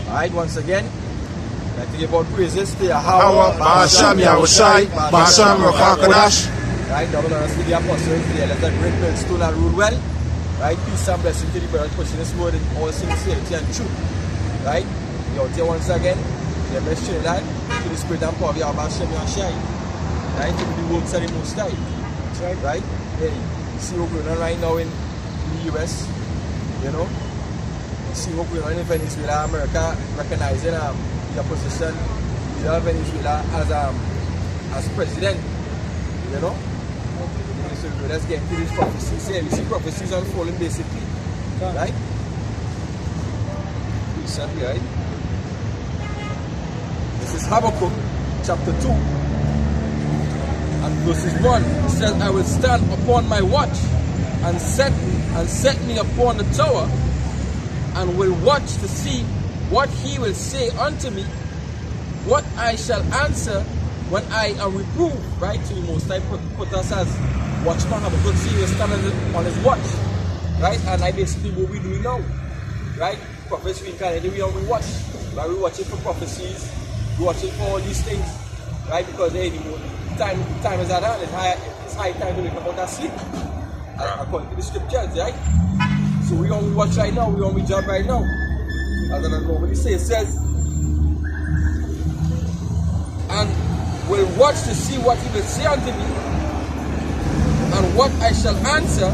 Alright, once again, I'd like to give out praises to Yahweh, Ba'asham Yahushai, Ba'asham Rokakadash. Right, double honors to the apostles, the elders that great millstone and rule well. Right, peace and blessing to the brothers pushing this word in all sincerity and truth. Right, we out here once again, the best Trinidad, to the spirit and power of Yahweh Ba'asham Yahushai. Right, to the works of the Most High. That's right. Right, hey, you see what's going on right now in the US, you know. You see what's going on in Venezuela, America recognizing the opposition leader of Venezuela as president, you know. So let's get into these prophecies here. We see prophecies unfolding basically, right? Recently, right? This is Habakkuk chapter 2 and verses 1. It says, I will stand upon my watch and set me upon the tower and will watch to see what he will say unto me, what I shall answer when I am reproved. Right? So the Most High put us as watchman. Habakkuk see he was standing on his watch. Right? And I basically what we do now. Right? Prophets reincarnated, we watch. Right? We're watching for prophecies, we're watching for all these things. Right? Because hey, time is at hand, it's high time to wake up out of sleep. According to the scriptures, right? So we only watch right now, we only job right now. As I normally say, it says, and will watch to see what he will say unto me, and what I shall answer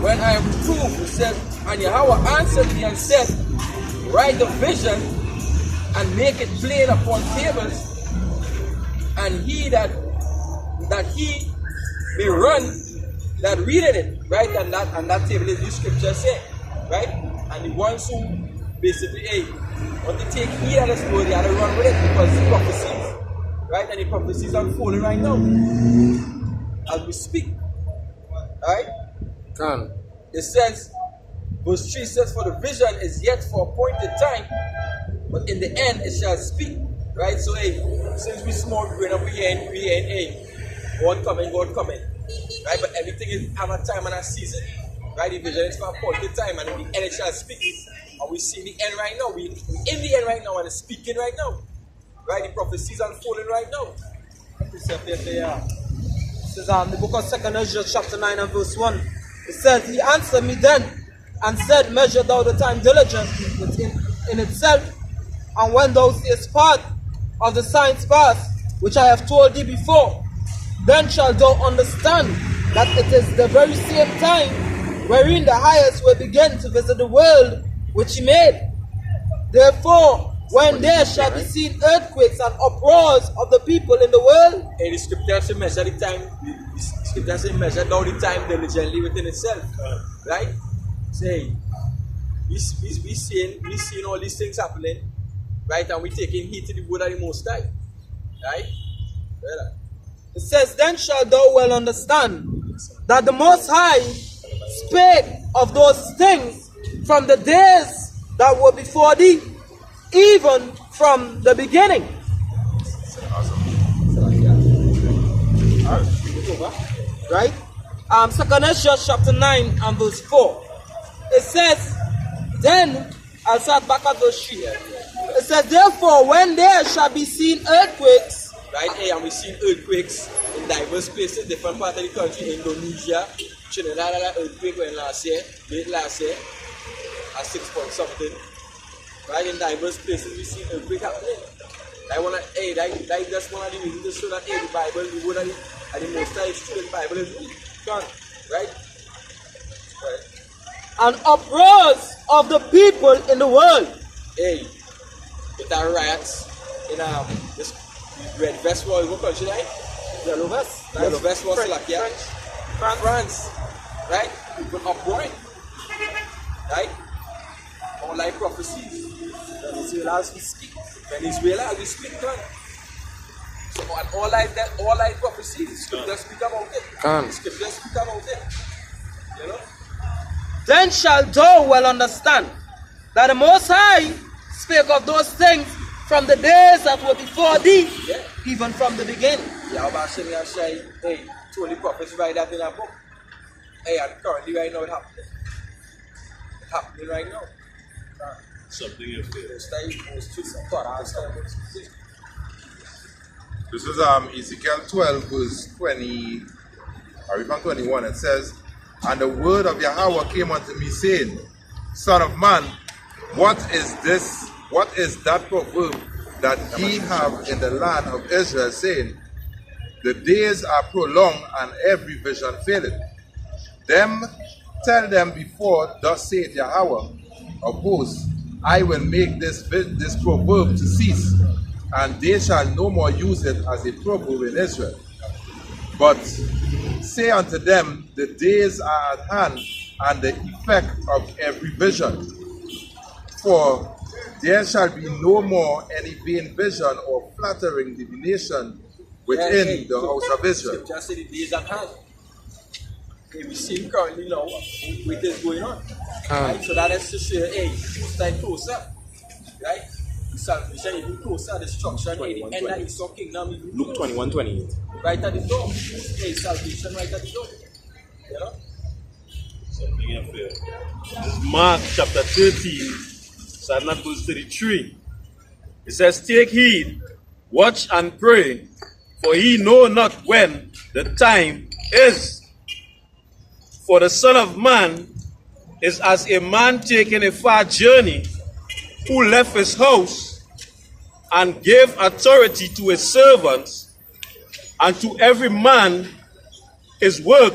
when I am reproved. It says, and Yahweh answered me and said, write the vision and make it plain upon tables, and he that he may run that readeth it, right? And that table is the scripture say, right? And the ones who basically, hey, want to take heed of this word, they have to run with it because it's prophecies, right? And the prophecies are unfolding right now as we speak, right? It says, verse 3 says, for the vision is yet for appointed time, but in the end it shall speak, right? So, hey, since we small growing up, we ain't, hey, God coming, right? But everything is have a time and a season, right? The vision is for appointed time, and in the end it shall speak. And we see the end right now. We in the end right now, and it's speaking right now, right? The prophecies are unfolding right now. This is the book of 2 Ezra chapter 9 and verse 1. It says, he answered me then and said, measure thou the time diligently within in itself, and when thou seest part of the signs past, which I have told thee before, then shalt thou understand that it is the very same time wherein the highest will begin to visit the world which he made. Therefore, when there shall be seen earthquakes and uproars of the people in the world, and the scripture says measure the time, the scripture says measure down the time diligently within itself, right? Say, we seeing all these things happening, right? And we taking heed to the word of the Most High, right? Well, it says, then shalt thou well understand that the Most High spake of those things from the days that were before thee, even from the beginning. Right? 2 Ezra chapter 9 and verse 4. It says, then, I'll start back at verse 3. It says, therefore, when there shall be seen earthquakes, right, hey, and we've seen earthquakes in diverse places, different parts of the country, Indonesia, Trinidad, had an earthquake when late last year, at 6 point something. Right, in diverse places we see earthquake happening. That's one of the reasons to show that hey, the Bible, the word of the Most High is true, the Bible is real. Right? And uproars of the people in the world. Hey, with our riots in this red vest war, what country, right? Yellow vest. Yellow vest war, Slovakia. France. Right? People uproaring. Right? All like prophecies. Venezuela as we speak. Man. So all like prophecies. Scriptures speak about it. Scriptures speak about it. You know? Then shalt thou well understand that the Most High spake of those things from the days that were before thee, even from the beginning. Yahweh Shem Yashai, hey, told the prophets write that in a book. Hey, and currently right now it's happening. It's happening right now. Something you feel. This is Ezekiel 12, verse 20, or even 21. It says, "And the word of Yahweh came unto me, saying, Son of man, what is this? What is that proverb that ye have in the land of Israel, saying, The days are prolonged, and every vision faileth? Them tell them before, thus saith Yahweh of hosts, I will make this proverb to cease, and they shall no more use it as a proverb in Israel. But say unto them, the days are at hand, and the effect of every vision. For there shall be no more any vain vision or flattering divination within the house of Israel." Just say the days at hand. Okay, we see currently now with this going on. Right? So that is to say, hey, it's time closer. Right? Salvation even closer, destruction, hey, the end of Esau kingdom. Luke 21:28. Right at the door. Hey, salvation right at the door. You know? Something you feel. This is Mark chapter 13, starting at verse 33. It says, "Take heed, watch and pray, for ye know not when the time is. For the Son of Man is as a man taking a far journey, who left his house and gave authority to his servants, and to every man his work,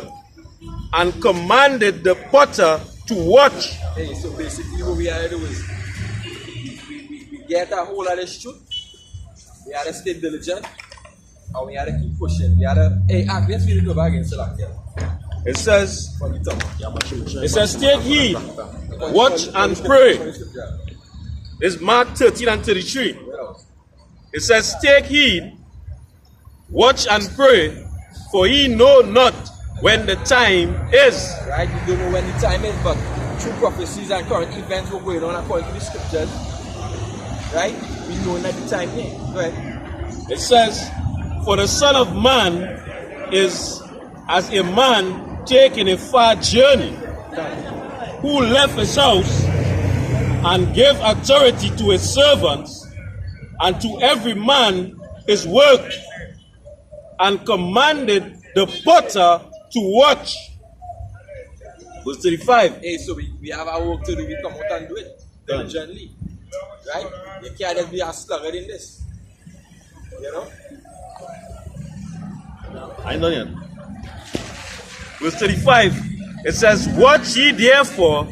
and commanded the potter to watch." Hey, so basically what we are doing is we get a hold of this truth. We have to stay diligent, and we have to keep pushing. We have to, hey, let's really go back and select it. It says, "Take heed, watch and pray." It's Mark 13 and 33. It says, "Take heed, watch and pray, for ye know not when the time is." Right? We don't know when the time is, but through prophecies and current events were going on according to the scriptures. Right? We know that the time is. Go ahead. It says, "For the Son of Man is as a man taking a far journey, who left his house and gave authority to his servants, and to every man his work, and commanded the potter to watch." Verse 35. Hey, so we have our work to do. We come out and do it diligently. Right? You can't just be a sluggard in this. You know? I ain't done yet. Verse 35. It says, "Watch ye therefore,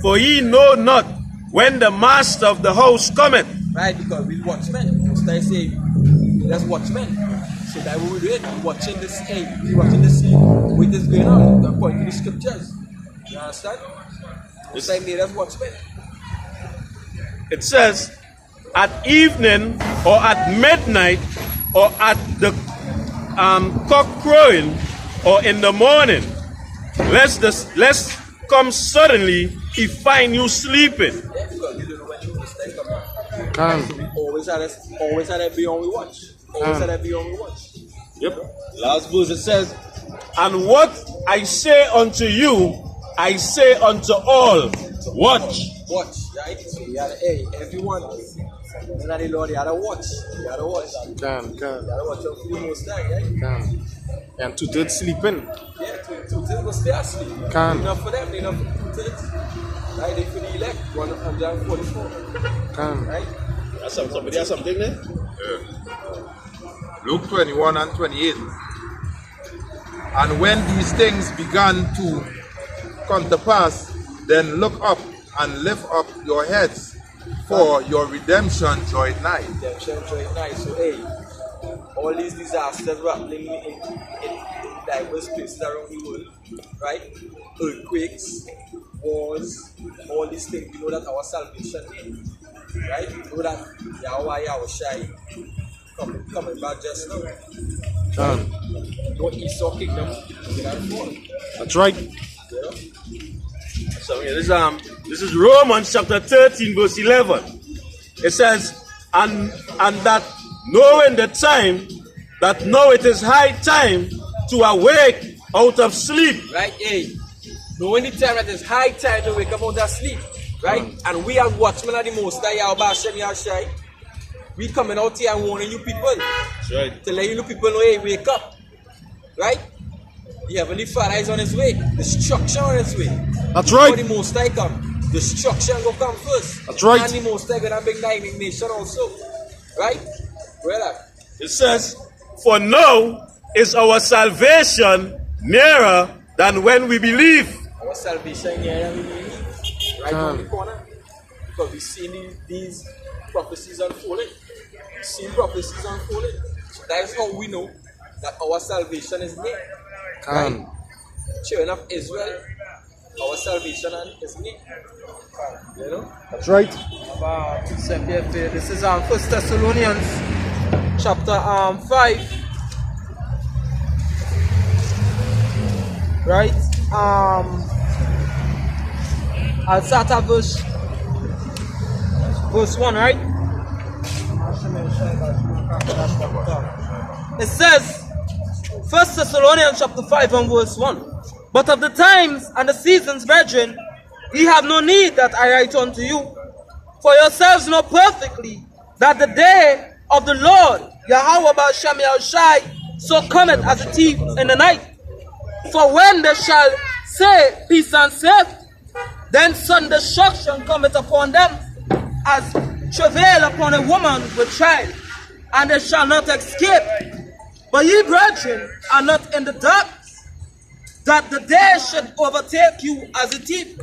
for ye know not when the master of the house cometh." Right? Because we watchmen. Most I say, that's watchmen. So that what we do it. We watching this. Hey, we watching this scene. With this going on according to the scriptures. You understand? Most I made us watchmen. It says, "At evening or at midnight or at the cock crowing or in the morning, lest come suddenly he find you sleeping." Yeah, because we don't know when the mistake comes. So we always had to be on we watch. Always had to be on we watch. Yep. Last verse it says, "And what I say unto you, I say unto all, watch." Watch, right? So you gotta, hey, everyone. In the Lord, you gotta watch. You gotta watch. You gotta watch out for the most time, right? And two-thirds sleeping. Yeah, two-thirds will stay asleep. Enough for them, enough for two-thirds. Right? They for the elect, 144. Right? Somebody has something there? Luke 21 and 28. "And when these things began to come to pass, then look up and lift up your heads, for your redemption draweth nigh." Redemption draweth nigh. So, hey, all these disasters were happening in diverse places around the world, right? Earthquakes, wars, all these things. We know that our salvation is, right? We know that Yahweh Yahushai coming back just now. No Esau kingdom will not fall. That's right. You know? So this is Romans chapter 13 verse 11. It says, and that knowing the time, that now it is high time to awake out of sleep. Right, hey. Knowing the time that it's high time to wake up out of sleep. Right? And we as watchmen of the Most High, Yahweh Hashem Yahushai, we coming out here and warning you people. That's right. To let you people know, hey, wake up. Right? The Heavenly Father is on his way. Destruction on his way. That's right. Before the Most High come, destruction go come first. That's right. And the Most High gonna bring the indignation also. Right? Well, It says, for now is our salvation nearer than when we believe. our salvation here and we believe. Right on the corner. Because we see these prophecies unfolding. We see prophecies unfolding. So that is how we know that our salvation is near. Right? Children of Israel, our salvation is near. You know? That's right. This is 1 Thessalonians chapter 5. Right? I'll start at verse 1, right? It says, 1 Thessalonians chapter 5 and verse 1. But of the times and the seasons, brethren, ye have no need that I write unto you. For yourselves know perfectly that the day of the Lord, Yahweh Ba'ashem Yahushai, so cometh as a thief in the night. For when they shall say peace and safety, then sudden destruction cometh upon them, as travail upon a woman with child, and they shall not escape. But ye, brethren, are not in the darkness, that the day should overtake you as a thief.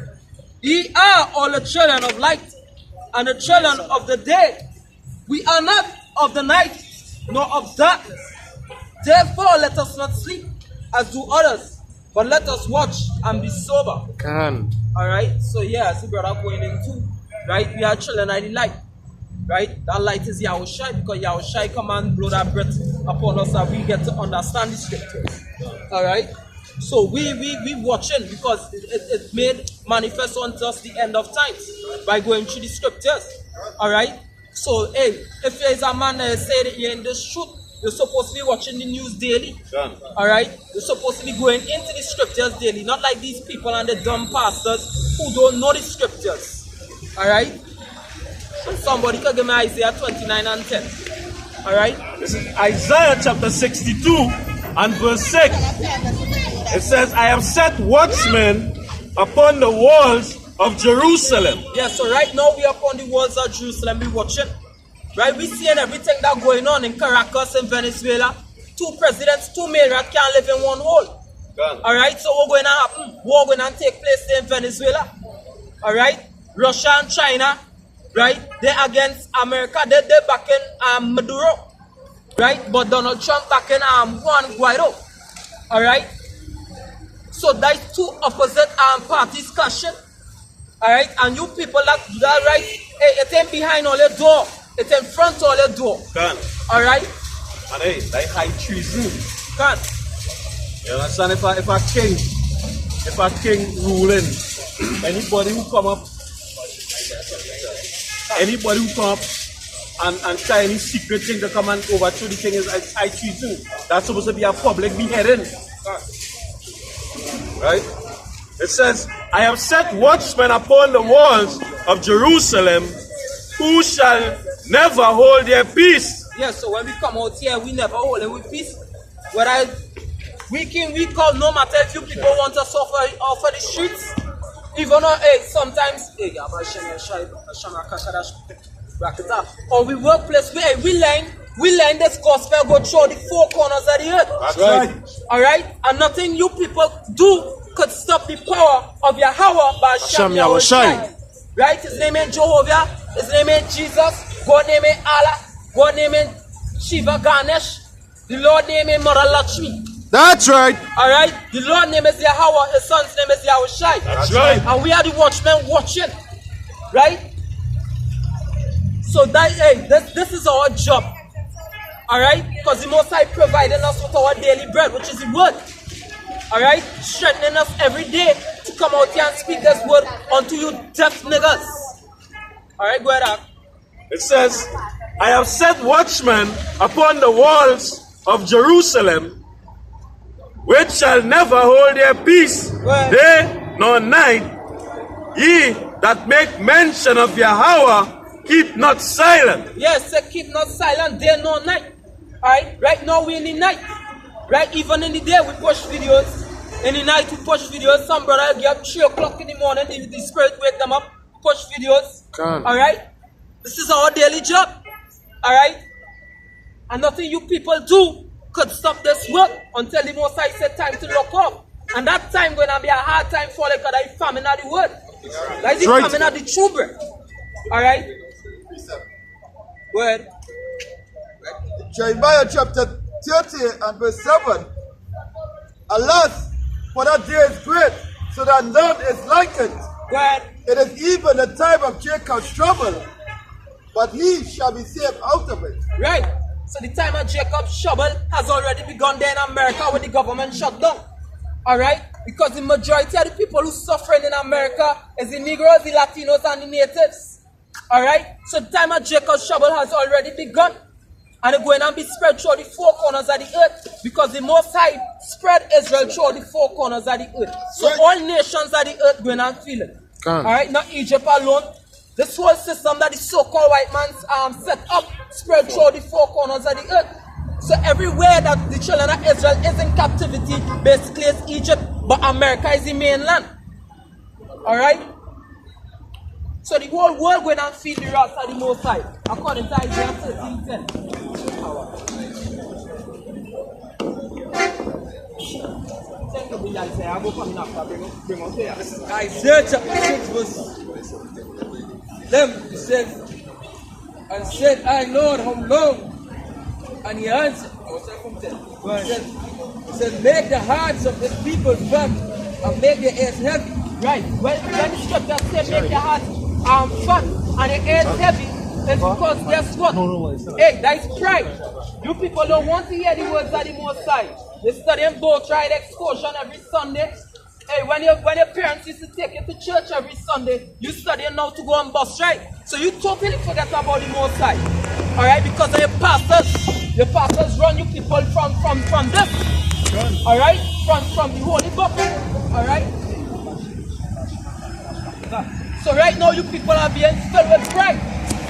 Ye are all the children of light, and the children of the day. We are not of the night, nor of darkness. Therefore let us not sleep, as do others, but let us watch and be sober. Alright, so yeah, as the brother going into, right, we are children of the light. Right, that light is Yahushai, because Yahushai come and blow that breath upon us and we get to understand the scriptures. Alright, so we watching because it made manifest unto us the end of times by going through the scriptures. Alright, so hey, if there is a man that say that you're in this truth, you're supposed to be watching the news daily. Alright, you're supposed to be going into the scriptures daily, not like these people and the dumb pastors who don't know the scriptures. Alright. Somebody can give me Isaiah 29 and 10. Alright? This is Isaiah chapter 62 and verse 6. It says, I have set watchmen upon the walls of Jerusalem. Yeah, so right now we are upon the walls of Jerusalem, we watching. Right? We seeing everything that going on in Caracas and Venezuela. 2 presidents, 2 mayors can't live in one hole. Alright, so what's going to happen? War going to take place in Venezuela. Alright? Russia and China. Right, they're against America, they're backing Maduro, right? But Donald Trump backing Juan Guaido, all right? So that's 2 opposite parties clashing, all right? And you people that do that, right? Hey, it ain't behind all your door, it's in front of all your door, all right? And hey, like high treason. You understand? If a king ruling, anybody who come up and try any secret thing to come and overthrow the king is high treason. That's supposed to be a public beheading. Right? It says, I have set watchmen upon the walls of Jerusalem who shall never hold their peace. Yeah, so when we come out here, we never hold it with peace. Whether week in, week out, no matter if you people want us off of the streets, even though, hey, sometimes, hey, or we workplace, we learn this gospel go through the 4 corners of the earth. That's right. Alright? And nothing you people do could stop the power of Yahweh Ba'ashem Yahushai. Right? His name ain't Jehovah, his name ain't Jesus, God name ain't Allah, God name ain't Shiva Ganesh, the Lord name ain't Mother Lakshmi. That's right. Alright? The Lord name is Yahweh, his son's name is Yahushai. That's right. And we are the watchmen watching. Right? So that, hey, this is our job. Alright? Because the Most High providing us with our daily bread, which is the word. Alright? Strengthening us every day to come out here and speak this word unto you deaf niggas. Alright, go ahead. It says, I have set watchmen upon the walls of Jerusalem, which shall never hold their peace, day nor night. Ye that make mention of Yahweh, keep not silent. Yes, say keep not silent day nor night. Alright, right now we in the night. Right, even in the day we push videos. In the night we push videos. Some brother get up 3 o'clock in the morning, the spirit wake them up, push videos. Alright? This is our daily job. Alright? And nothing you people do could stop this work until the Most High said time to lock off. And that time going to be a hard time for because there is famine of the word. There is the famine of the true bread. Alright? Go ahead. Jeremiah chapter 30 and verse 7. Alas, for that day is great, so that none is like it. Go ahead. It is even the time of Jacob's trouble, but he shall be saved out of it. Right. So the time of Jacob's trouble has already begun there in America when the government shut down. Alright? Because the majority of the people who suffering in America is the Negroes, the Latinos, and the natives. Alright? So the time of Jacob's trouble has already begun. And it's going to be spread through the 4 corners of the earth. Because the Most High spread Israel through the 4 corners of the earth. So all nations of the earth going to feel it. Alright? Not Egypt alone. This whole system that the so-called white man set up spread through the 4 corners of the earth. So everywhere that the children of Israel is in captivity, basically is Egypt, but America is the mainland. Alright? So the whole world going to feel the wrath of the Most High, according to Isaiah 13:10. This is Isaiah chapter 6 verse 11. It says, and said, I Lord, how long? And he answered, it said, make the hearts of this people fat and make their ears heavy. Right. When the scripture says make your heart fat and your ears heavy, it's because guess what? Hey, that is pride. You people don't want to hear the words of the Most High. They study in boat ride excursion every Sunday. Hey, when your parents used to take you to church every Sunday, you studying now to go on bus ride. So you totally forget about the Most High. Alright, because of your pastors run you people from this. Alright? From the holy book. Alright? So right now you people are being filled with pride.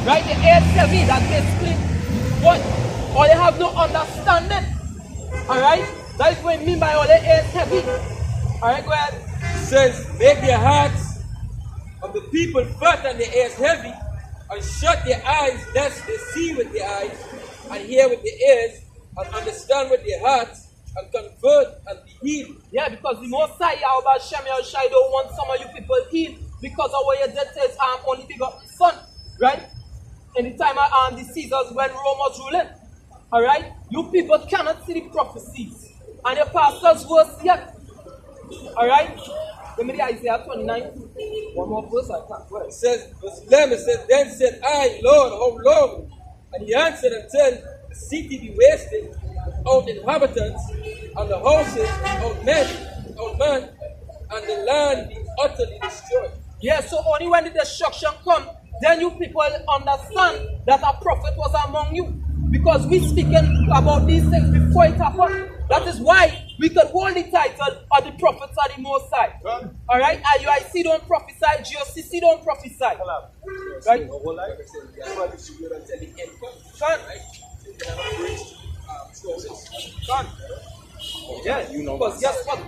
Right? The air is heavy, that's basically what? Or they have no understanding. Alright? That is what I mean by all the air is heavy. Alright, go ahead. It says, make their hearts of the people fat and their ears heavy, and shut their eyes lest they see with their eyes, and hear with their ears, and understand with their hearts, and convert and be healed. Yeah, because the Most High Yahweh Shem Yahushai don't want some of you people healed because of what your dead says only begotten son. Right? In the time of the Caesars when Rome was ruling. Alright? You people cannot see the prophecies. And your pastors worse yet. Alright? Let me read Isaiah 29. One more verse I can't. It says, verse 11, it says, then said I, Lord, how long? And he answered and said, the city be wasted without inhabitants, and the houses without man, and the land be utterly destroyed. Yeah, so only when the destruction comes, then you people understand that a prophet was among you. Because we speaking about these things before it happened. That is why we could hold the title of the prophets of the Most High. Alright? IUIC don't prophesy, GOCC don't prophesy. Right? Yeah, you know. Because guess what?